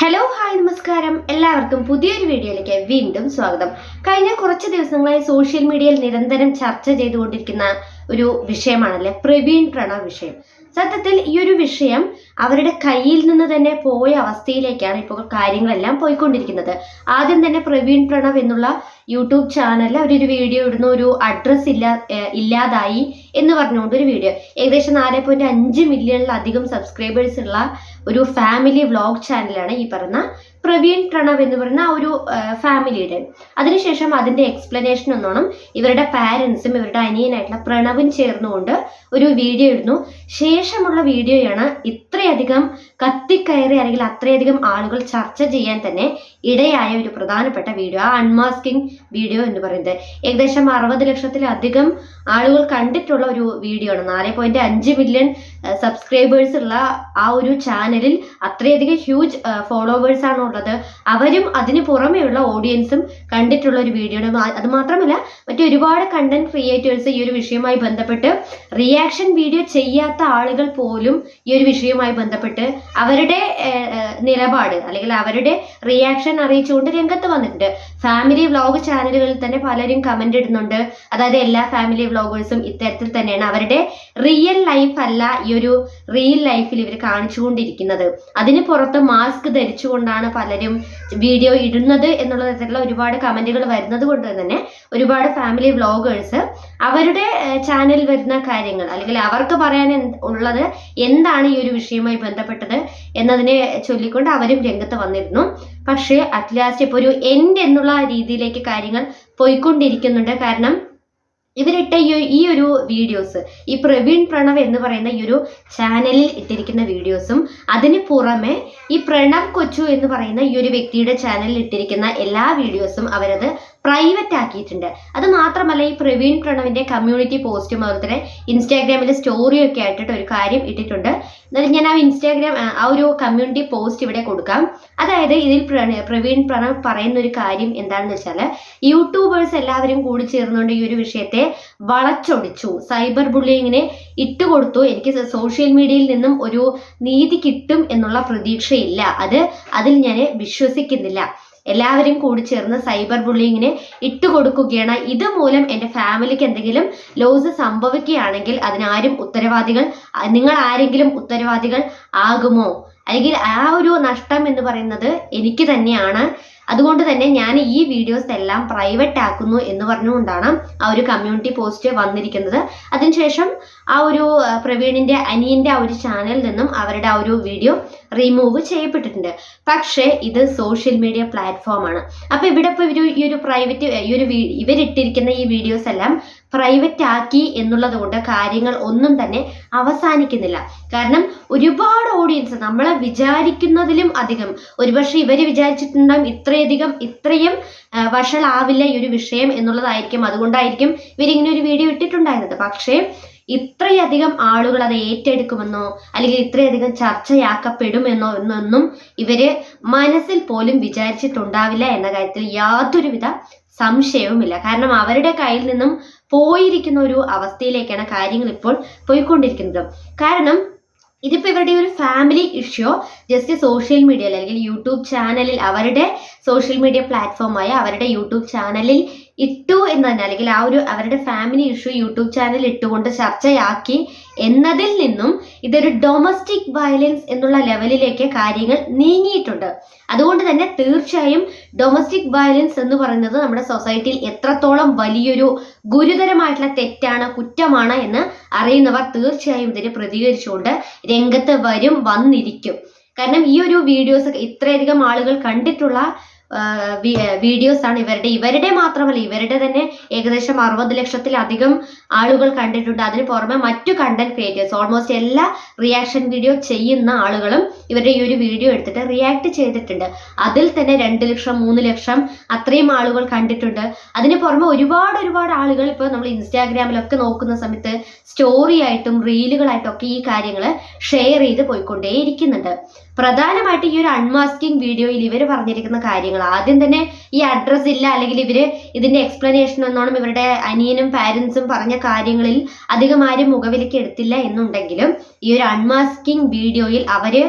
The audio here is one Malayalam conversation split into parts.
ഹലോ ഹായ് നമസ്കാരം. എല്ലാവർക്കും പുതിയൊരു വീഡിയോയിലേക്ക് വീണ്ടും സ്വാഗതം. കഴിഞ്ഞ കുറച്ച് ദിവസങ്ങളായി സോഷ്യൽ മീഡിയയിൽ നിരന്തരം ചർച്ച ചെയ്തുകൊണ്ടിരിക്കുന്ന ഒരു വിഷയമാണല്ലേ പ്രവീൺ പ്രണവ് വിഷയം. സത്യത്തിൽ ഈ ഒരു വിഷയം അവരുടെ കയ്യിൽ നിന്ന് തന്നെ പോയ അവസ്ഥയിലേക്കാണ് ഇപ്പോൾ കാര്യങ്ങളെല്ലാം പോയിക്കൊണ്ടിരിക്കുന്നത്. ആദ്യം തന്നെ പ്രവീൺ പ്രണവ് എന്നുള്ള യൂട്യൂബ് ചാനലിൽ അവരൊരു വീഡിയോ ഇടുന്ന ഒരു അഡ്രസ് ഇല്ലാതായി എന്ന് പറഞ്ഞുകൊണ്ട് ഒരു വീഡിയോ, ഏകദേശം 4.5 മില്യണിലധികം സബ്സ്ക്രൈബേഴ്സ് ഉള്ള ഒരു ഫാമിലി വ്ലോഗ് ചാനലാണ് ഈ പറഞ്ഞ പ്രവീൺ പ്രണവ് എന്ന് പറയുന്ന ആ ഒരു ഫാമിലിയുടെ. അതിനുശേഷം അതിന്റെ എക്സ്പ്ലനേഷൻ ഒന്നോണം ഇവരുടെ പാരൻസും ഇവരുടെ അനിയനായിട്ടുള്ള പ്രണവും ചേർന്നുകൊണ്ട് ഒരു വീഡിയോ ഇടുന്നു. ശേഷമുള്ള വീഡിയോയാണ് ഇത്രയധികം കത്തിക്കയറി അല്ലെങ്കിൽ അത്രയധികം ആളുകൾ ചർച്ച ചെയ്യാൻ തന്നെ ഇടയായ ഒരു പ്രധാനപ്പെട്ട വീഡിയോ, ആ അൺമാസ്കിംഗ് വീഡിയോ എന്ന് പറയുന്നത്. ഏകദേശം 60 ലക്ഷത്തിലധികം ആളുകൾ കണ്ടിട്ടുള്ള ഒരു വീഡിയോ ആണ്. 4.5 മില്യൺ സബ്സ്ക്രൈബേഴ്സ് ഉള്ള ആ ഒരു ചാനലിൽ അത്രയധികം ഹ്യൂജ് ഫോളോവേഴ്സ് ആണ് ഉള്ളത്. അവരും അതിന് പുറമെയുള്ള ഓഡിയൻസും കണ്ടിട്ടുള്ള ഒരു വീഡിയോ ആണ്. അത് മാത്രമല്ല മറ്റു ഒരുപാട് കണ്ടന്റ് ക്രിയേറ്റേഴ്സ് ഈ ഒരു വിഷയവുമായി ബന്ധപ്പെട്ട് റിയാക്ഷൻ വീഡിയോ ചെയ്യാത്ത ആളുകൾ പോലും ഈ ഒരു വിഷയവുമായി ബന്ധപ്പെട്ട് അവരുടെ നിലപാട് അല്ലെങ്കിൽ അവരുടെ റിയാക്ഷൻ അറിയിച്ചുകൊണ്ട് രംഗത്ത് വന്നിട്ടുണ്ട്. ഫാമിലി വ്ലോഗ് ചാനലുകളിൽ തന്നെ പലരും കമന്റ് ഇടുന്നുണ്ട്. അതായത് എല്ലാ ഫാമിലി വ്ലോഗേഴ്സും ഇത്തരത്തിൽ തന്നെയാണ്, അവരുടെ റിയൽ ലൈഫ് അല്ല ഈ ഒരു റിയൽ ലൈഫിൽ ഇവർ കാണിച്ചുകൊണ്ടിരിക്കുന്നത്. അതിന് പുറത്ത് മാസ്ക് ധരിച്ചുകൊണ്ടാണ് പലരും വീഡിയോ ഇടുന്നത് എന്നുള്ള തരത്തിലുള്ള ഒരുപാട് കമന്റുകൾ വരുന്നത് കൊണ്ട് തന്നെ ഒരുപാട് ഫാമിലി വ്ലോഗേഴ്സ് അവരുടെ ചാനലിൽ വരുന്ന കാര്യങ്ങൾ അല്ലെങ്കിൽ അവർക്ക് പറയാൻ ഉള്ളത് എന്താണ് ഈ ഒരു വിഷയവുമായി ബന്ധപ്പെട്ടത് എന്നതിനെ ചൊല്ലിക്കൊണ്ട് അവരും രംഗത്ത് വന്നിരുന്നു. പക്ഷേ അറ്റ് ലാസ്റ്റ് ഇപ്പോൾ ഒരു എൻഡ് എന്നുള്ള രീതിയിലേക്ക് കാര്യങ്ങൾ പോയിക്കൊണ്ടിരിക്കുന്നുണ്ട്. കാരണം ഇവരിട്ട ഈ ഒരു വീഡിയോസ്, ഈ പ്രവീൺ പ്രണവ് എന്ന് പറയുന്ന ഈ ഒരു ചാനലിൽ ഇട്ടിരിക്കുന്ന വീഡിയോസും അതിന് പുറമെ ഈ പ്രണവ് കൊച്ചു എന്ന് പറയുന്ന ഈ ഒരു വ്യക്തിയുടെ ചാനലിൽ ഇട്ടിരിക്കുന്ന എല്ലാ വീഡിയോസും അവരത് പ്രൈവറ്റ് ആക്കിയിട്ടുണ്ട്. അത് മാത്രമല്ല ഈ പ്രവീൺ പ്രണവിന്റെ കമ്മ്യൂണിറ്റി പോസ്റ്റും അതുപോലെ തന്നെ ഇൻസ്റ്റാഗ്രാമിലെ സ്റ്റോറിയും ഒക്കെ ആയിട്ടിട്ട് ഒരു കാര്യം ഇട്ടിട്ടുണ്ട്. എന്നാലും ഞാൻ ആ ഒരു കമ്മ്യൂണിറ്റി പോസ്റ്റ് ഇവിടെ കൊടുക്കാം. അതായത് ഇതിൽ പ്രവീൺ പ്രണവ് പറയുന്ന ഒരു കാര്യം എന്താണെന്ന് വെച്ചാൽ, യൂട്യൂബേഴ്സ് എല്ലാവരും കൂടി ചേർന്നുകൊണ്ട് ഈ ഒരു വിഷയത്തെ വളച്ചൊടിച്ചു, സൈബർ ബുള്ളിങ്ങിനെ ഇട്ടുകൊടുത്തു. എനിക്ക് സോഷ്യൽ മീഡിയയിൽ നിന്നും ഒരു നീതി കിട്ടും എന്നുള്ള പ്രതീക്ഷയില്ല, അതിൽ ഞാൻ വിശ്വസിക്കുന്നില്ല. എല്ലാവരും കൂടി ചേർന്ന് സൈബർ ബുള്ളിങ്ങിനെ ഇട്ടുകൊടുക്കുകയാണ്. ഇതുമൂലം എൻ്റെ ഫാമിലിക്ക് എന്തെങ്കിലും ലോസ് സംഭവിക്കുകയാണെങ്കിൽ അതിനാരും നിങ്ങൾ ആരെങ്കിലും ഉത്തരവാദികൾ ആകുമോ? അല്ലെങ്കിൽ ആ ഒരു നഷ്ടം എന്ന് പറയുന്നത് എനിക്ക് തന്നെയാണ്. അതുകൊണ്ട് തന്നെ ഞാൻ ഈ വീഡിയോസ് എല്ലാം പ്രൈവറ്റ് ആക്കുന്നു എന്ന് പറഞ്ഞുകൊണ്ടാണ് ആ ഒരു കമ്മ്യൂണിറ്റി പോസ്റ്റ് വന്നിരിക്കുന്നത്. അതിനുശേഷം ആ ഒരു പ്രവീണിന്റെ അനിയന്റെ ആ ഒരു ചാനലിൽ നിന്നും അവരുടെ ആ ഒരു വീഡിയോ റിമൂവ് ചെയ്യപ്പെട്ടിട്ടുണ്ട്. പക്ഷേ ഇത് സോഷ്യൽ മീഡിയ പ്ലാറ്റ്ഫോമാണ്. അപ്പൊ ഇവിടെ ഇപ്പൊ ഇവരിട്ടിരിക്കുന്ന ഈ വീഡിയോസ് എല്ലാം പ്രൈവറ്റ് ആക്കി എന്നുള്ളത് കൊണ്ട് കാര്യങ്ങൾ ഒന്നും തന്നെ അവസാനിക്കുന്നില്ല. കാരണം ഒരുപാട് ഓഡിയൻസ്, നമ്മളെ വിചാരിക്കുന്നതിലും അധികം, ഒരുപക്ഷെ ഇവര് വിചാരിച്ചിട്ടുണ്ടാകും ഇത്രയും വഷളാവില്ല ഈ ഒരു വിഷയം എന്നുള്ളതായിരിക്കും. അതുകൊണ്ടായിരിക്കും ഇവരിങ്ങനെ ഒരു വീഡിയോ ഇട്ടിട്ടുണ്ടായിരുന്നത്. പക്ഷേ ഇത്രയധികം ആളുകൾ അത് ഏറ്റെടുക്കുമെന്നോ അല്ലെങ്കിൽ ഇത്രയധികം ചർച്ചയാക്കപ്പെടുമെന്നോ എന്നൊന്നും ഇവര് മനസ്സിൽ പോലും വിചാരിച്ചിട്ടുണ്ടാവില്ല എന്ന കാര്യത്തിൽ യാതൊരുവിധ സംശയവുമില്ല. കാരണം അവരുടെ കയ്യിൽ നിന്നും പോയിരിക്കുന്ന ഒരു അവസ്ഥയിലേക്കാണ് കാര്യങ്ങൾ ഇപ്പോൾ പോയിക്കൊണ്ടിരിക്കുന്നത്. കാരണം ഇതിപ്പോ ഇവരുടെ ഒരു ഫാമിലി ഇഷ്യൂ ജസ്റ്റ് സോഷ്യൽ മീഡിയയിൽ അല്ലെങ്കിൽ യൂട്യൂബ് ചാനലിൽ, അവരുടെ സോഷ്യൽ മീഡിയ പ്ലാറ്റ്ഫോമായ അവരുടെ യൂട്യൂബ് ചാനലിൽ ഇട്ടു എന്ന് തന്നെ, അല്ലെങ്കിൽ ആ ഒരു അവരുടെ ഫാമിലി ഇഷ്യൂ യൂട്യൂബ് ചാനലിൽ ഇട്ടുകൊണ്ട് ചർച്ചയാക്കി എന്നതിൽ നിന്നും ഇതൊരു ഡൊമസ്റ്റിക് വയലൻസ് എന്നുള്ള ലെവലിലേക്ക് കാര്യങ്ങൾ നീങ്ങിയിട്ടുണ്ട്. അതുകൊണ്ട് തന്നെ തീർച്ചയായും ഡൊമസ്റ്റിക് വയലൻസ് എന്ന് പറയുന്നത് നമ്മുടെ സൊസൈറ്റിയിൽ എത്രത്തോളം വലിയൊരു ഗുരുതരമായിട്ടുള്ള തെറ്റാണ്, കുറ്റമാണ് എന്ന് അറിയുന്നവർ തീർച്ചയായും ഇതിന് പ്രതികരിച്ചുകൊണ്ട് രംഗത്ത് വന്നിരിക്കും. കാരണം ഈ ഒരു വീഡിയോസ് ഇത്രയധികം ആളുകൾ കണ്ടിട്ടുള്ള വീഡിയോസ് ആണ് ഇവരുടെ മാത്രമല്ല, ഇവരുടെ തന്നെ ഏകദേശം 60 ലക്ഷത്തിലധികം ആളുകൾ കണ്ടിട്ടുണ്ട്. അതിന് പുറമെ മറ്റു കണ്ടന്റ് ക്രിയേറ്റേഴ്സ്, ഓൾമോസ്റ്റ് എല്ലാ റിയാക്ഷൻ വീഡിയോ ചെയ്യുന്ന ആളുകളും ഇവരുടെ ഈ ഒരു വീഡിയോ എടുത്തിട്ട് റിയാക്ട് ചെയ്തിട്ടുണ്ട്. അതിൽ തന്നെ 2 ലക്ഷം 3 ലക്ഷം അത്രയും ആളുകൾ കണ്ടിട്ടുണ്ട്. അതിന് പുറമെ ഒരുപാട് ആളുകൾ ഇപ്പോൾ നമ്മൾ ഇൻസ്റ്റാഗ്രാമിലൊക്കെ നോക്കുന്ന സമയത്ത് സ്റ്റോറി ആയിട്ടും റീലുകളായിട്ടും ഒക്കെ ഈ കാര്യങ്ങൾ ഷെയർ ചെയ്ത് പോയിക്കൊണ്ടേയിരിക്കുന്നുണ്ട്. പ്രധാനമായിട്ട് ഈ ഒരു അൺമാസ്കിംഗ് വീഡിയോയിൽ ഇവർ പറഞ്ഞിരിക്കുന്ന കാര്യങ്ങൾ, ആദ്യം തന്നെ ഈ അഡ്രസ് ഇല്ല അല്ലെങ്കിൽ ഇതിന്റെ എക്സ്പ്ലനേഷൻ എന്നോണം ഇവരുടെ അനിയനും പാരൻസും പറഞ്ഞ കാര്യങ്ങളിൽ അധികം ആരും മുഖവിലേക്ക് എടുത്തില്ല എന്നുണ്ടെങ്കിലും ഈ ഒരു അൺമാസ്കിംഗ് വീഡിയോയിൽ അവര്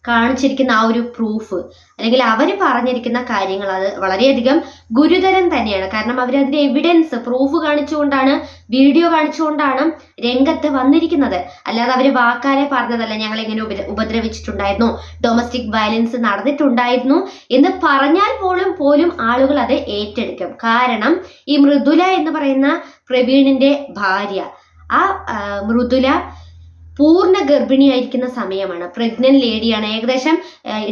കാണിച്ചിരിക്കുന്ന ആ ഒരു പ്രൂഫ് അല്ലെങ്കിൽ അവർ പറഞ്ഞിരിക്കുന്ന കാര്യങ്ങൾ അത് വളരെയധികം ഗുരുതരം തന്നെയാണ്. കാരണം അവരതിന്റെ എവിഡൻസ് പ്രൂഫ് കാണിച്ചുകൊണ്ടാണ്, വീഡിയോ കാണിച്ചുകൊണ്ടാണ് രംഗത്ത് വന്നിരിക്കുന്നത്. അല്ലാതെ അവർ വാക്കാലെ പറഞ്ഞതല്ല ഞങ്ങൾ ഇങ്ങനെ ഉപദ്രവിച്ചിട്ടുണ്ടായിരുന്നു, ഡൊമസ്റ്റിക് വയലൻസ് നടന്നിട്ടുണ്ടായിരുന്നു എന്ന് പറഞ്ഞാൽ പോലും ആളുകൾ അത് ഏറ്റെടുക്കും. കാരണം ഈ മൃദുല എന്ന് പറയുന്ന പ്രവീണിന്റെ ഭാര്യ, ആ മൃദുല പൂർണ്ണ ഗർഭിണിയായിരിക്കുന്ന സമയമാണ്, പ്രഗ്നന്റ് ലേഡിയാണ്. ഏകദേശം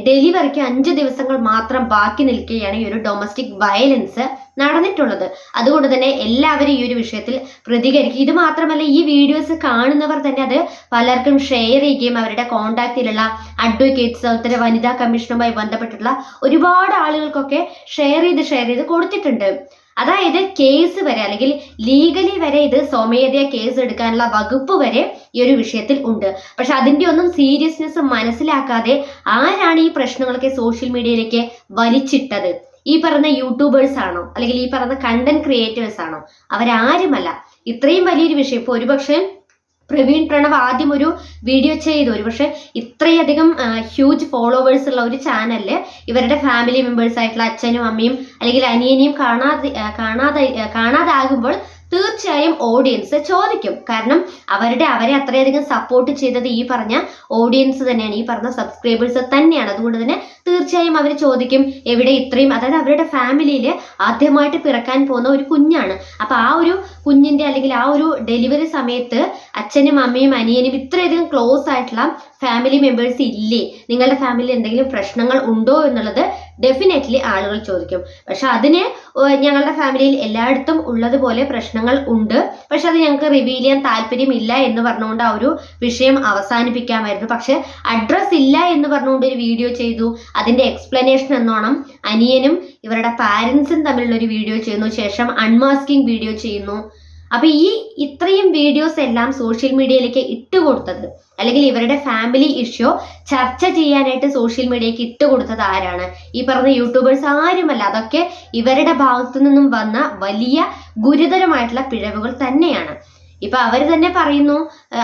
ഡെലിവറിക്ക് 5 ദിവസങ്ങൾ മാത്രം ബാക്കി നിൽക്കുകയാണ് ഈ ഒരു ഡൊമസ്റ്റിക് വയലൻസ് നടന്നിട്ടുള്ളത്. അതുകൊണ്ട് തന്നെ എല്ലാവരും ഈ ഒരു വിഷയത്തിൽ പ്രതികരിക്കും. ഇത് മാത്രമല്ല, ഈ വീഡിയോസ് കാണുന്നവർ തന്നെ അത് പലർക്കും ഷെയർ ചെയ്യുകയും അവരുടെ കോണ്ടാക്റ്റിലുള്ള അഡ്വക്കേറ്റ്സ്, അതുപോലെ വനിതാ കമ്മീഷനുമായി ബന്ധപ്പെട്ടിട്ടുള്ള ഒരുപാട് ആളുകൾക്കൊക്കെ ഷെയർ ചെയ്ത് കൊടുത്തിട്ടുണ്ട്. അതായത് കേസ് വരെ അല്ലെങ്കിൽ ലീഗലി വരെ ഇത് സ്വമേധയാ കേസ് എടുക്കാനുള്ള വകുപ്പ് വരെ ഈ ഒരു വിഷയത്തിൽ ഉണ്ട്. പക്ഷെ അതിന്റെ ഒന്നും സീരിയസ്നെസ് മനസ്സിലാക്കാതെ ആരാണ് ഈ പ്രശ്നങ്ങളൊക്കെ സോഷ്യൽ മീഡിയയിലേക്ക് വലിച്ചിട്ടത്? ഈ പറഞ്ഞ യൂട്യൂബേഴ്സ് ആണോ അല്ലെങ്കിൽ ഈ പറഞ്ഞ കണ്ടന്റ് ക്രിയേറ്റേഴ്സ് ആണോ? അവരാരുമല്ല. ഇത്രയും വലിയൊരു വിഷയം ഇപ്പോൾ ഒരുപക്ഷെ പ്രവീൺ പ്രണവ് ആദ്യം ഒരു വീഡിയോ ചെയ്തു, ഒരുപക്ഷെ ഇത്രയധികം ഹ്യൂജ് ഫോളോവേഴ്സ് ഉള്ള ഒരു ചാനലില് ഇവരുടെ ഫാമിലി മെമ്പേഴ്സ് ആയിട്ടുള്ള അച്ഛനും അമ്മയും അല്ലെങ്കിൽ അനിയനെയും കാണാതാകുമ്പോൾ തീർച്ചയായും ഓഡിയൻസ് ചോദിക്കും. കാരണം അവരെ അത്രയധികം സപ്പോർട്ട് ചെയ്തത് ഈ പറഞ്ഞ ഓഡിയൻസ് തന്നെയാണ്, ഈ പറഞ്ഞ സബ്സ്ക്രൈബേഴ്സ് തന്നെയാണ്. അതുകൊണ്ട് തന്നെ തീർച്ചയായും അവർ ചോദിക്കും എവിടെ ഇത്രയും, അതായത് അവരുടെ ഫാമിലിയിൽ ആദ്യമായിട്ട് പിറക്കാൻ പോകുന്ന ഒരു കുഞ്ഞാണ്. അപ്പൊ ആ ഒരു കുഞ്ഞിന്റെ അല്ലെങ്കിൽ ആ ഒരു ഡെലിവറി സമയത്ത് അച്ഛനും അമ്മയും അനിയനും ഇത്രയധികം ക്ലോസ് ആയിട്ടുള്ള ഫാമിലി മെമ്പേഴ്സ് ഇല്ലേ, നിങ്ങളുടെ ഫാമിലിയിൽ എന്തെങ്കിലും പ്രശ്നങ്ങൾ ഉണ്ടോ എന്നുള്ളത് ഡെഫിനറ്റ്ലി ആളുകൾ ചോദിക്കും. പക്ഷെ അതിന് ഞങ്ങളുടെ ഫാമിലിയിൽ എല്ലായിടത്തും ഉള്ളതുപോലെ പ്രശ്നങ്ങൾ ഉണ്ട്, പക്ഷെ അത് ഞങ്ങൾക്ക് റിവീൽ ചെയ്യാൻ താല്പര്യമില്ല എന്ന് പറഞ്ഞുകൊണ്ട് ആ ഒരു വിഷയം അവസാനിപ്പിക്കാമായിരുന്നു. പക്ഷെ അഡ്രസ് ഇല്ല എന്ന് പറഞ്ഞുകൊണ്ട് ഒരു വീഡിയോ ചെയ്തു. അതിന്റെ എക്സ്പ്ലനേഷൻ എന്നോണം അനിയനും ഇവരുടെ പാരൻസും തമ്മിലുള്ള ഒരു വീഡിയോ ചെയ്യുന്നു, ശേഷം അൺമാസ്കിംഗ് വീഡിയോ ചെയ്യുന്നു. അപ്പൊ ഈ ഇത്രയും വീഡിയോസ് എല്ലാം സോഷ്യൽ മീഡിയയിലേക്ക് ഇട്ടുകൊടുത്തത് അല്ലെങ്കിൽ ഇവരുടെ ഫാമിലി ഇഷ്യൂ ചർച്ച ചെയ്യാനായിട്ട് സോഷ്യൽ മീഡിയക്ക് ഇട്ടുകൊടുത്തത് ആരാണ്? ഈ പറഞ്ഞ യൂട്യൂബേഴ്സ് ആരുമല്ല. അതൊക്കെ ഇവരുടെ ഭാഗത്തു നിന്നും വന്ന വലിയ ഗുരുതരമായിട്ടുള്ള പിഴവുകൾ തന്നെയാണ്. ഇപ്പൊ അവർ തന്നെ പറയുന്നു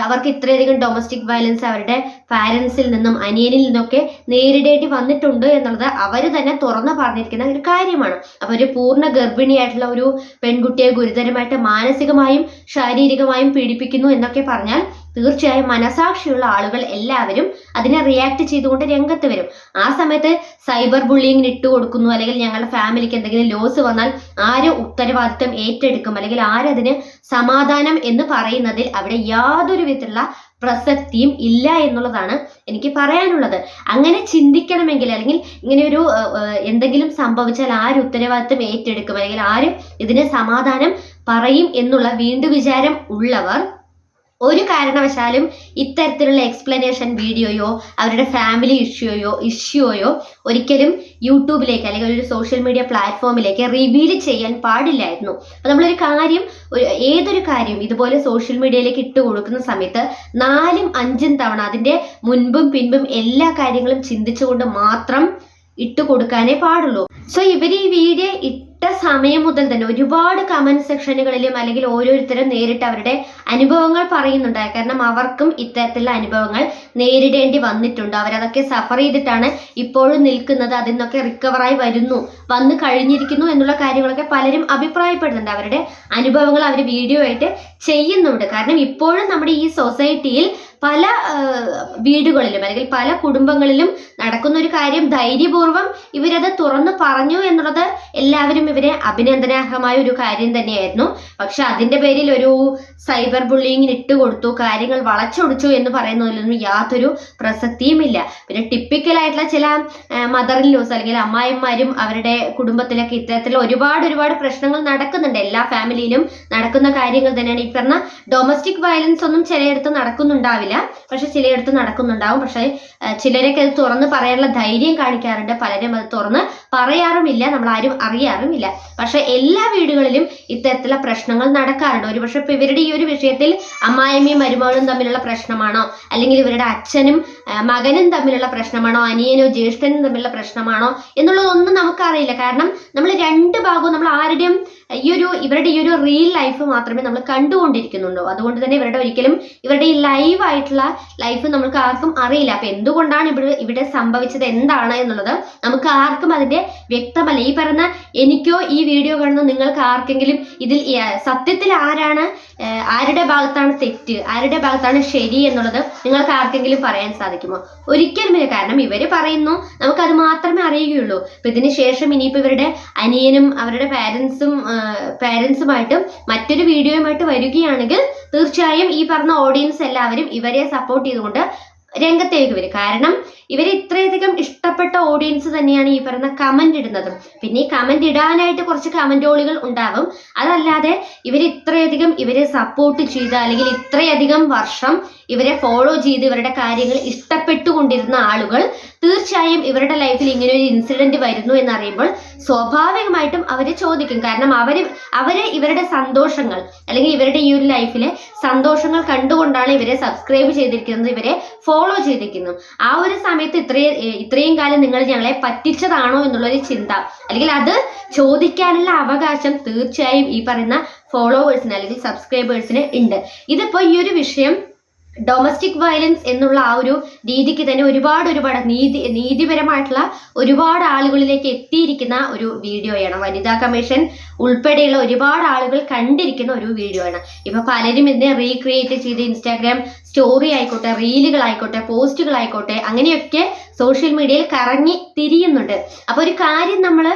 അവർക്ക് ഇത്രയധികം ഡൊമസ്റ്റിക് വയലൻസ് അവരുടെ പാരൻസിൽ നിന്നും അനിയനിൽ നിന്നൊക്കെ നേരിടേണ്ടി വന്നിട്ടുണ്ട് എന്നുള്ളത് അവർ തന്നെ തുറന്നു പറഞ്ഞിരിക്കുന്ന ഒരു കാര്യമാണ്. അപ്പൊ ഒരു പൂർണ്ണ ഗർഭിണിയായിട്ടുള്ള ഒരു പെൺകുട്ടിയെ ഗുരുതരമായിട്ട് മാനസികമായും ശാരീരികമായും പീഡിപ്പിക്കുന്നു എന്നൊക്കെ പറഞ്ഞാൽ തീർച്ചയായും മനസാക്ഷിയുള്ള ആളുകൾ എല്ലാവരും അതിനെ റിയാക്ട് ചെയ്തുകൊണ്ട് രംഗത്ത് വരും. ആ സമയത്ത് സൈബർ ബുള്ളിങ്ങിന് ഇട്ടുകൊടുക്കുന്നു അല്ലെങ്കിൽ ഞങ്ങളുടെ ഫാമിലിക്ക് എന്തെങ്കിലും ലോസ് വന്നാൽ ആര് ഉത്തരവാദിത്വം ഏറ്റെടുക്കും അല്ലെങ്കിൽ ആരതിന് സമാധാനം എന്ന് പറയുന്നതിൽ അവിടെ യാതൊരു വിധത്തിലുള്ള പ്രസക്തിയും ഇല്ല എന്നുള്ളതാണ് എനിക്ക് പറയാനുള്ളത്. അങ്ങനെ ചിന്തിക്കണമെങ്കിൽ അല്ലെങ്കിൽ ഇങ്ങനെ ഒരു എന്തെങ്കിലും സംഭവിച്ചാൽ ആര് ഉത്തരവാദിത്വം ഏറ്റെടുക്കും അല്ലെങ്കിൽ ആര് ഇതിന് സമാധാനം പറയും എന്നുള്ള വിചാരം ഉള്ളവർ ഒരു കാരണവശാലും ഇത്തരത്തിലുള്ള എക്സ്പ്ലനേഷൻ വീഡിയോയോ അവരുടെ ഫാമിലി ഇഷ്യൂയോ ഒരിക്കലും യൂട്യൂബിലേക്ക് അല്ലെങ്കിൽ ഒരു സോഷ്യൽ മീഡിയ പ്ലാറ്റ്ഫോമിലേക്ക് റിവീൽ ചെയ്യാൻ പാടില്ലായിരുന്നു. അപ്പൊ നമ്മളൊരു കാര്യം, ഏതൊരു കാര്യം ഇതുപോലെ സോഷ്യൽ മീഡിയയിലേക്ക് ഇട്ട് കൊടുക്കുന്ന സമയത്ത് 4ഉം 5ഉം തവണ അതിന്റെ മുൻപും പിൻപും എല്ലാ കാര്യങ്ങളും ചിന്തിച്ചുകൊണ്ട് മാത്രം ഇട്ട് കൊടുക്കാനേ പാടുള്ളൂ. സോ ഇവർ ഈ വീഡിയോ ഇട്ട സമയം മുതൽ തന്നെ ഒരുപാട് കമന്റ് സെക്ഷനുകളിലും അല്ലെങ്കിൽ ഓരോരുത്തരും നേരിട്ട് അവരുടെ അനുഭവങ്ങൾ പറയുന്നുണ്ടായി. കാരണം അവർക്കും ഇത്തരത്തിലുള്ള അനുഭവങ്ങൾ നേരിടേണ്ടി വന്നിട്ടുണ്ട്. അവരതൊക്കെ സഫർ ചെയ്തിട്ടാണ് ഇപ്പോഴും നിൽക്കുന്നത്, അതിൽ നിന്നൊക്കെ റിക്കവറായി വന്നു കഴിഞ്ഞിരിക്കുന്നു എന്നുള്ള കാര്യങ്ങളൊക്കെ പലരും അഭിപ്രായപ്പെടുന്നുണ്ട്. അവരുടെ അനുഭവങ്ങൾ അവർ വീഡിയോ ആയിട്ട് ചെയ്യുന്നുണ്ട്. കാരണം ഇപ്പോഴും നമ്മുടെ ഈ സൊസൈറ്റിയിൽ പല വീടുകളിലും അല്ലെങ്കിൽ പല കുടുംബങ്ങളിലും നടക്കുന്ന ഒരു കാര്യം ധൈര്യപൂർവ്വം ഇവരത് തുറന്നു പറഞ്ഞു എന്നുള്ളത് എല്ലാവരും ഇവരെ അഭിനന്ദനാർഹമായ ഒരു കാര്യം തന്നെയായിരുന്നു. പക്ഷെ അതിന്റെ പേരിൽ ഒരു സൈബർ ബുള്ളിങ്ങിന് ഇട്ടുകൊടുത്തു, കാര്യങ്ങൾ വളച്ചൊടിച്ചു എന്ന് പറയുന്നതിലൊന്നും യാതൊരു പ്രസക്തിയുമില്ല. പിന്നെ ടിപ്പിക്കലായിട്ടുള്ള ചില മദർ ഇൻ ലോസ് അല്ലെങ്കിൽ അമ്മായിമാരും അവരുടെ കുടുംബത്തിലൊക്കെ ഇത്തരത്തിലുള്ള ഒരുപാട് പ്രശ്നങ്ങൾ നടക്കുന്നുണ്ട്. എല്ലാ ഫാമിലിയിലും നടക്കുന്ന കാര്യങ്ങൾ തന്നെയാണ്. ഈ പറഞ്ഞ ഡൊമസ്റ്റിക് വയലൻസ് ഒന്നും ചിലയിടത്ത് നടക്കുന്നുണ്ടാവില്ല, പക്ഷെ ചിലയിടത്ത് നടക്കുന്നുണ്ടാവും. പക്ഷെ ചിലരൊക്കെ അത് തുറന്ന് പറയാനുള്ള ധൈര്യം കാണിക്കാറുണ്ട്, പലരും അത് തുറന്ന് പറയാറുമില്ല. നമ്മൾ ആരും അറിയാറുമില്ല. പക്ഷെ എല്ലാ വീടുകളിലും ഇത്തരത്തിലുള്ള പ്രശ്നങ്ങൾ നടക്കാറുണ്ട്. ഒരുപക്ഷെ ഇപ്പൊ ഇവരുടെ ഈ ഒരു വിഷയത്തിൽ അമ്മായിയമ്മയും മരുമകളും തമ്മിലുള്ള പ്രശ്നമാണോ, അല്ലെങ്കിൽ ഇവരുടെ അച്ഛനും മകനും തമ്മിലുള്ള പ്രശ്നമാണോ, അനിയനോ ജ്യേഷ്ഠനും തമ്മിലുള്ള പ്രശ്നമാണോ എന്നുള്ളതൊന്നും നമുക്കറിയില്ല. കാരണം നമ്മൾ രണ്ട് ഭാഗവും നമ്മൾ ആരുടെയും ഇവരുടെ ഈ ഒരു റിയൽ ലൈഫ് മാത്രമേ നമ്മൾ കണ്ടുകൊണ്ടിരിക്കുന്നുള്ളൂ. അതുകൊണ്ട് തന്നെ ഇവരുടെ ഈ ലൈവ് ആയിട്ടുള്ള ലൈഫ് നമുക്ക് ആർക്കും അറിയില്ല. അപ്പൊ എന്തുകൊണ്ടാണ് ഇവിടെ സംഭവിച്ചത് എന്താണ് എന്നുള്ളത് നമുക്ക് ആർക്കും അതിന്റെ വ്യക്തമല്ല. ഈ പറഞ്ഞ എനിക്കോ ഈ വീഡിയോ കാണുന്ന നിങ്ങൾക്ക് ആർക്കെങ്കിലും ഇതിൽ സത്യത്തിൽ ആരുടെ ഭാഗത്താണ് തെറ്റ്, ആരുടെ ഭാഗത്താണ് ശരി എന്നുള്ളത് നിങ്ങൾക്ക് ആർക്കെങ്കിലും പറയാൻ സാധിക്കുമോ? ഒരിക്കലുമില്ല. കാരണം ഇവര് പറയുന്നു, നമുക്കത് മാത്രമേ അറിയുകയുള്ളൂ. അപ്പൊ ഇതിന് ശേഷം ഇനിയിപ്പോ ഇവരുടെ അനിയനും അവരുടെ പാരന്റ്സുമായിട്ടും മറ്റൊരു വീഡിയോയുമായിട്ട് വരികയാണെങ്കിൽ തീർച്ചയായും ഈ പറഞ്ഞ ഓഡിയൻസ് എല്ലാവരും ഇവരെ സപ്പോർട്ട് ചെയ്തുകൊണ്ട് രംഗത്തേക്ക് വരും. കാരണം ഇവർ ഇത്രയധികം ഇഷ്ടപ്പെട്ട ഓഡിയൻസ് തന്നെയാണ് ഈ പറയുന്ന കമന്റ് ഇടുന്നത്. പിന്നെ ഈ കമന്റ് ഇടാനായിട്ട് കുറച്ച് കമന്റോളികൾ ഉണ്ടാവും. അതല്ലാതെ ഇവരെ സപ്പോർട്ട് ചെയ്ത് അല്ലെങ്കിൽ ഇത്രയധികം വർഷം ഇവരെ ഫോളോ ചെയ്ത് ഇവരുടെ കാര്യങ്ങൾ ഇഷ്ടപ്പെട്ടുകൊണ്ടിരുന്ന ആളുകൾ തീർച്ചയായും ഇവരുടെ ലൈഫിൽ ഇങ്ങനെ ഒരു ഇൻസിഡന്റ് വരുന്നു എന്നറിയുമ്പോൾ സ്വാഭാവികമായിട്ടും അവര് ചോദിക്കും. കാരണം അവര് ഇവരുടെ സന്തോഷങ്ങൾ അല്ലെങ്കിൽ ഇവരുടെ ഈ ഒരു ലൈഫിലെ സന്തോഷങ്ങൾ കണ്ടുകൊണ്ടാണ് ഇവരെ സബ്സ്ക്രൈബ് ചെയ്തിരിക്കുന്നത്, ഇവരെ ഫോളോ ചെയ്തിരിക്കുന്നു. ആ ഒരു സമയത്ത് ഇത്രയും കാലം നിങ്ങൾ ഞങ്ങളെ പറ്റിച്ചതാണോ എന്നുള്ളൊരു ചിന്ത അല്ലെങ്കിൽ അത് ചോദിക്കാനുള്ള അവകാശം തീർച്ചയായും ഈ പറയുന്ന ഫോളോവേഴ്സിന് അല്ലെങ്കിൽ സബ്സ്ക്രൈബേഴ്സിന് ഉണ്ട്. ഇതിപ്പോ ഈ ഒരു വിഷയം ഡൊമസ്റ്റിക് വയലൻസ് എന്നുള്ള ആ ഒരു രീതിക്ക് തന്നെ ഒരുപാട് നീതിപരമായിട്ടുള്ള ഒരുപാട് ആളുകളിലേക്ക് എത്തിയിരിക്കുന്ന ഒരു വീഡിയോയാണ്. വനിതാ കമ്മീഷൻ ഉൾപ്പെടെയുള്ള ഒരുപാട് ആളുകൾ കണ്ടിരിക്കുന്ന ഒരു വീഡിയോ ആണ്. ഇപ്പൊ പലരും ഇതിനെ റീക്രിയേറ്റ് ചെയ്ത് ഇൻസ്റ്റാഗ്രാം സ്റ്റോറി ആയിക്കോട്ടെ, റീലുകളായിക്കോട്ടെ, പോസ്റ്റുകളായിക്കോട്ടെ, അങ്ങനെയൊക്കെ സോഷ്യൽ മീഡിയയിൽ കറങ്ങി തിരിയുന്നുണ്ട്. അപ്പൊ ഒരു കാര്യം നമ്മൾ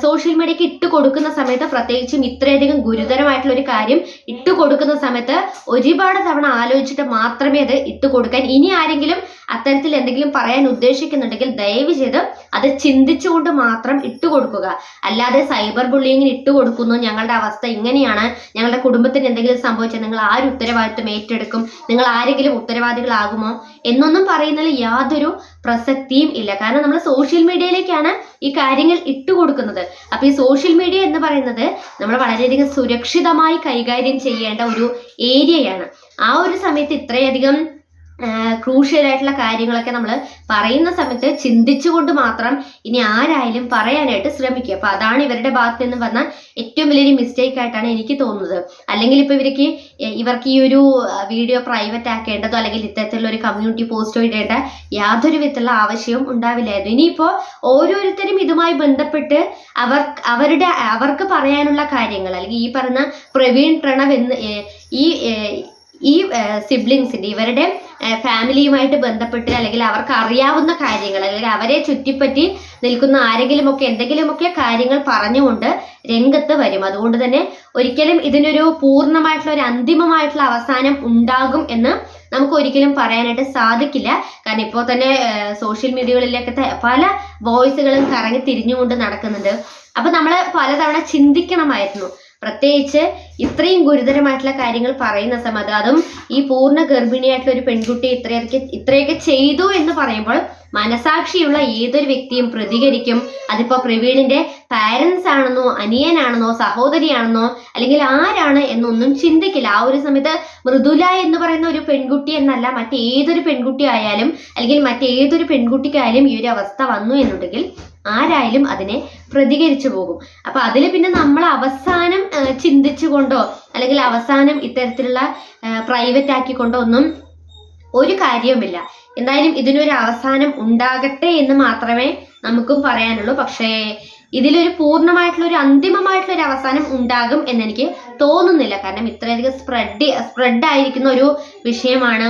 സോഷ്യൽ മീഡിയക്ക് ഇട്ട് കൊടുക്കുന്ന സമയത്ത്, പ്രത്യേകിച്ചും ഇത്രയധികം ഗുരുതരമായിട്ടുള്ള ഒരു കാര്യം ഇട്ട് കൊടുക്കുന്ന സമയത്ത് ഒരുപാട് തവണ ആലോചിച്ചിട്ട് മാത്രമേ അത് ഇട്ട് കൊടുക്കാൻ, ഇനി ആരെങ്കിലും അത്തരത്തിൽ എന്തെങ്കിലും പറയാൻ ഉദ്ദേശിക്കുന്നുണ്ടെങ്കിൽ ദയവ് ചെയ്ത് അത് ചിന്തിച്ചുകൊണ്ട് മാത്രം ഇട്ട് കൊടുക്കുക. അല്ലാതെ സൈബർ ബുള്ളിങ്ങിന് ഇട്ട് കൊടുക്കുന്നു, ഞങ്ങളുടെ അവസ്ഥ ഇങ്ങനെയാണ്, ഞങ്ങളുടെ കുടുംബത്തിന് എന്തെങ്കിലും സംഭവിച്ചാൽ നിങ്ങൾ ആര് ഉത്തരവാദിത്വം ഏറ്റെടുക്കും, നിങ്ങൾ ആരെങ്കിലും ഉത്തരവാദികളാകുമോ എന്നൊന്നും പറയുന്നതിൽ യാതൊരു പ്രസക്തിയും ഇല്ല. കാരണം നമ്മൾ സോഷ്യൽ മീഡിയയിലേക്കാണ് ഈ കാര്യങ്ങൾ ഇട്ടുകൊടുക്കുന്നത്. അപ്പൊ ഈ സോഷ്യൽ മീഡിയ എന്ന് പറയുന്നത് നമ്മൾ വളരെയധികം സുരക്ഷിതമായി കൈകാര്യം ചെയ്യേണ്ട ഒരു ഏരിയയാണ്. ആ ഒരു സമയത്ത് ഇത്രയധികം ക്രൂഷ്യൽ ആയിട്ടുള്ള കാര്യങ്ങളൊക്കെ നമ്മൾ പറയുന്ന സമയത്ത് ചിന്തിച്ചുകൊണ്ട് മാത്രം ഇനി ആരായാലും പറയാനായിട്ട് ശ്രമിക്കുക. അപ്പൊ അതാണ് ഇവരുടെ ഭാഗത്ത് നിന്ന് പറഞ്ഞ ഏറ്റവും വലിയൊരു മിസ്റ്റേക്ക് ആയിട്ടാണ് എനിക്ക് തോന്നുന്നത്. അല്ലെങ്കിൽ ഇപ്പൊ ഇവർക്ക് ഈ ഒരു വീഡിയോ പ്രൈവറ്റ് ആക്കേണ്ടതോ അല്ലെങ്കിൽ ഇത്തരത്തിലുള്ള ഒരു കമ്മ്യൂണിറ്റി പോസ്റ്റോ ഇടേണ്ട യാതൊരു വിധത്തിലുള്ള ആവശ്യവും ഉണ്ടാവില്ലായിരുന്നു. ഇനിയിപ്പോ ഓരോരുത്തരും ഇതുമായി ബന്ധപ്പെട്ട് അവർക്ക് പറയാനുള്ള കാര്യങ്ങൾ അല്ലെങ്കിൽ ഈ പറഞ്ഞ പ്രവീൺ പ്രണവ് എന്ന് ഈ സിബ്ലിങ്സിന്റെ ഇവരുടെ ഫാമിലിയുമായിട്ട് ബന്ധപ്പെട്ട് അല്ലെങ്കിൽ അവർക്ക് അറിയാവുന്ന കാര്യങ്ങൾ അല്ലെങ്കിൽ അവരെ ചുറ്റിപ്പറ്റി നിൽക്കുന്ന ആരെങ്കിലുമൊക്കെ എന്തെങ്കിലുമൊക്കെ കാര്യങ്ങൾ പറഞ്ഞുകൊണ്ട് രംഗത്ത് വരും. അതുകൊണ്ട് തന്നെ ഒരിക്കലും ഇതിനൊരു പൂർണ്ണമായിട്ടുള്ള ഒരു അന്തിമമായിട്ടുള്ള അവസാനം ഉണ്ടാകും എന്ന് നമുക്ക് ഒരിക്കലും പറയാനായിട്ട് സാധിക്കില്ല. കാരണം ഇപ്പോൾ തന്നെ സോഷ്യൽ മീഡിയകളിലൊക്കെ പല വോയിസുകളും കറങ്ങി തിരിഞ്ഞുകൊണ്ട് നടക്കുന്നുണ്ട്. അപ്പൊ നമ്മൾ പലതവണ ചിന്തിക്കണമായിരുന്നു. പ്രത്യേകിച്ച് ഇത്രയും ഗുരുതരമായിട്ടുള്ള കാര്യങ്ങൾ പറയുന്ന സമയത്ത്, അതും ഈ പൂർണ്ണ ഗർഭിണിയായിട്ടുള്ള ഒരു പെൺകുട്ടി ഇത്രയൊക്കെ ചെയ്തു എന്ന് പറയുമ്പോൾ മനസാക്ഷിയുള്ള ഏതൊരു വ്യക്തിയും പ്രതികരിക്കും. അതിപ്പോ പ്രവീണിന്റെ പാരന്റ്സ് ആണെന്നോ അനിയനാണെന്നോ സഹോദരിയാണെന്നോ അല്ലെങ്കിൽ ആരാണ് എന്നൊന്നും ചിന്തിക്കില്ല. ആ ഒരു സമയത്ത് മൃദുല എന്ന് പറയുന്ന ഒരു പെൺകുട്ടി എന്നല്ല, മറ്റേതൊരു പെൺകുട്ടി ആയാലും അല്ലെങ്കിൽ മറ്റേതൊരു പെൺകുട്ടിക്കായാലും ഈ ഒരു അവസ്ഥ വന്നു എന്നുണ്ടെങ്കിൽ ആരായാലും അതിനെ പ്രതികരിച്ചു പോകും. അപ്പൊ അതിൽ പിന്നെ നമ്മൾ അവസാനം ചിന്തിച്ചുകൊണ്ടോ അല്ലെങ്കിൽ അവസാനം ഇത്തരത്തിലുള്ള പ്രൈവറ്റ് ആക്കിക്കൊണ്ടോ ഒന്നും ഒരു കാര്യവുമില്ല. എന്തായാലും ഇതിനൊരു അവസാനം ഉണ്ടാകട്ടെ എന്ന് മാത്രമേ നമുക്കും പറയാനുള്ളൂ. പക്ഷേ ഇതിലൊരു പൂർണ്ണമായിട്ടുള്ള ഒരു അന്തിമമായിട്ടുള്ള ഒരു അവസാനം ഉണ്ടാകും എന്നെനിക്ക് തോന്നുന്നില്ല. കാരണം ഇത്രയധികം സ്പ്രെഡ് ആയിരിക്കുന്ന ഒരു വിഷയമാണ്.